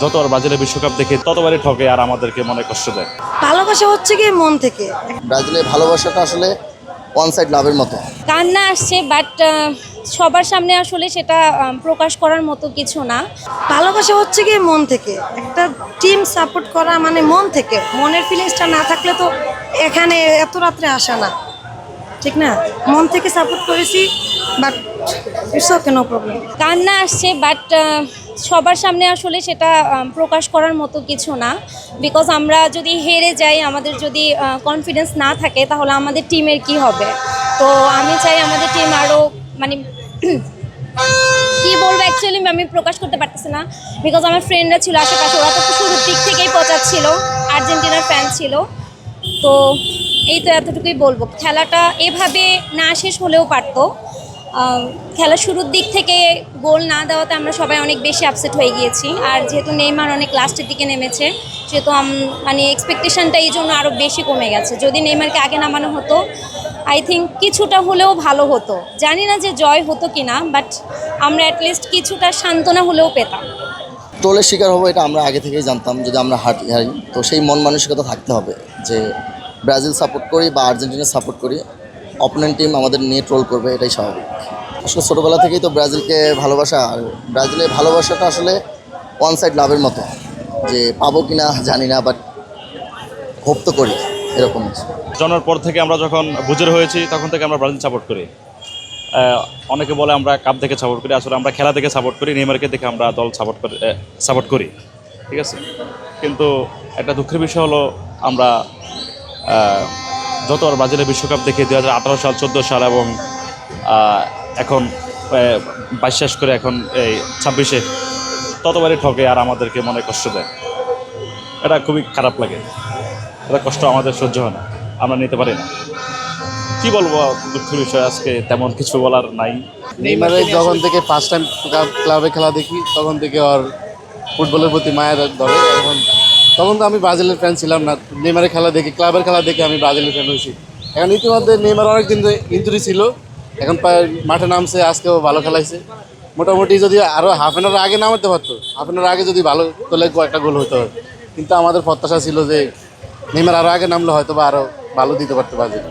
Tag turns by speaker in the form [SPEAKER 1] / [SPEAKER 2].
[SPEAKER 1] যতবার ব্রাজিলের বিশ্বকাপ দেখি ততবারই ঠকে আর আমাদেরকে মনে কষ্ট দেয়।
[SPEAKER 2] ভালোবাসা হচ্ছে কি মন থেকে।
[SPEAKER 3] ব্রাজিলের ভালোবাসাটা আসলে ওয়ান সাইড লাভের মতো।
[SPEAKER 4] কান্না আসছে, বাট সবার সামনে আসলে সেটা প্রকাশ করার মতো কিছু না।
[SPEAKER 2] ভালোবাসা হচ্ছে কি মন থেকে, একটা টিম সাপোর্ট করা মানে মন থেকে। মনের ফিলিংসটা না থাকলে তো এখানে এত রাত্রে আসে না, ঠিক না? মন থেকে সাপোর্ট করেছি, but it's okay, no problem.
[SPEAKER 4] কান্না আসছে, বাট সবার সামনে আসলে সেটা প্রকাশ করার মতো কিছু না। বিকজ আমরা যদি হেরে যাই, আমাদের যদি কনফিডেন্স না থাকে, তাহলে আমাদের টিমের কি হবে? তো আমি চাই আমাদের টিম আরও মানে কি বলবো, অ্যাকচুয়ালি আমি প্রকাশ করতে পারতেছি না। বিকজ আমার ফ্রেন্ডরা ছিল আশেপাশে, ওরা তো শুরুর দিক থেকেই পচাচ্ছিল, আর্জেন্টিনার ফ্যান ছিল। তো এই তো এতটুকুই বলবো, খেলাটা এভাবে না শেষ হলেও পারতো। খেলার শুরুর দিক থেকে গোল না দেওয়াতে আমরা সবাই অনেক বেশি আপসেট হয়ে গিয়েছি। আর যেহেতু নেইমার অনেক লাস্টের দিকে নেমেছে, সেহেতু মানে এক্সপেকটেশনটা এই জন্য আরও বেশি কমে গেছে। যদি নেইমারকে আগে নামানো হতো, আই থিঙ্ক কিছুটা হলেও ভালো হতো। জানি না যে জয় হতো কি না, বাট আমরা অ্যাটলিস্ট কিছুটা সান্ত্বনা হলেও পেতাম।
[SPEAKER 3] ট্রোলের শিকার হবো এটা আমরা আগে থেকেই জানতাম, যদি আমরা হারি। তো সেই মন মানসিকতা থাকতে হবে যে ব্রাজিল সাপোর্ট করি বা আর্জেন্টিনা সাপোর্ট করি, অপোনেন্ট টিম আমাদের নিয়ে ট্রোল করবে, এটাই স্বাভাবিক। আসলে ছোটোবেলা থেকেই তো ব্রাজিলকে ভালোবাসা, আর ব্রাজিলের ভালোবাসাটা আসলে ওয়ান সাইড লাভের মতো, যে পাবো কি না জানি না, বাট হোপ তো করি এরকম।
[SPEAKER 1] জন্মের পর থেকে আমরা যখন বুঝের হয়েছি তখন থেকে আমরা ব্রাজিল সাপোর্ট করি। অনেকে বলে আমরা কাপ দেখে সাপোর্ট করি, আসলে আমরা খেলা দেখে সাপোর্ট করি। নেইমারকে দেখে আমরা দল সাপোর্ট করি, ঠিক আছে। কিন্তু একটা দুঃখের বিষয় হলো, আমরা যতবার ব্রাজিলের বিশ্বকাপ দেখি 2018 সাল, 14 সাল এবং এখন 22 শেষ করে এখন এই 26-এ, ততবারই ঠকে আর আমাদেরকে মনে কষ্ট দেয়। এটা খুবই খারাপ লাগে, এটা কষ্ট আমাদের সহ্য হয় না, আমরা নিতে পারি না। কি বলবো, দুঃখের বিষয়, আজকে তেমন কিছু বলার নাই।
[SPEAKER 5] নেইমারের যখন থেকে ফার্স্ট টাইম ক্লাবে খেলা দেখি, তখন থেকে ওর ফুটবলের প্রতি মায়া ধরে। তখন তো আমি ব্রাজিলের ফ্যান ছিলাম না, নেইমারের খেলা দেখি, ক্লাবের খেলা দেখে আমি ব্রাজিলের ফ্যান হয়েছি। এখন ইতিমধ্যে নেইমার অনেকদিন ইনজুরি ছিল, এখন মাঠে নামছে, আজকেও ভালো খেলাইছে। মোটামুটি যদি আরও হাফ অ্যান আওয়ার আগে নামাতে পারতো, হাফ অ্যান আওয়ার আগে যদি ভালো তোলে একটা গোল হতো। কিন্তু আমাদের প্রত্যাশা ছিল যে নেইমার আরও আগে নামলে হয়তো বা আরও ভালো দিতে পারতো ব্রাজিল।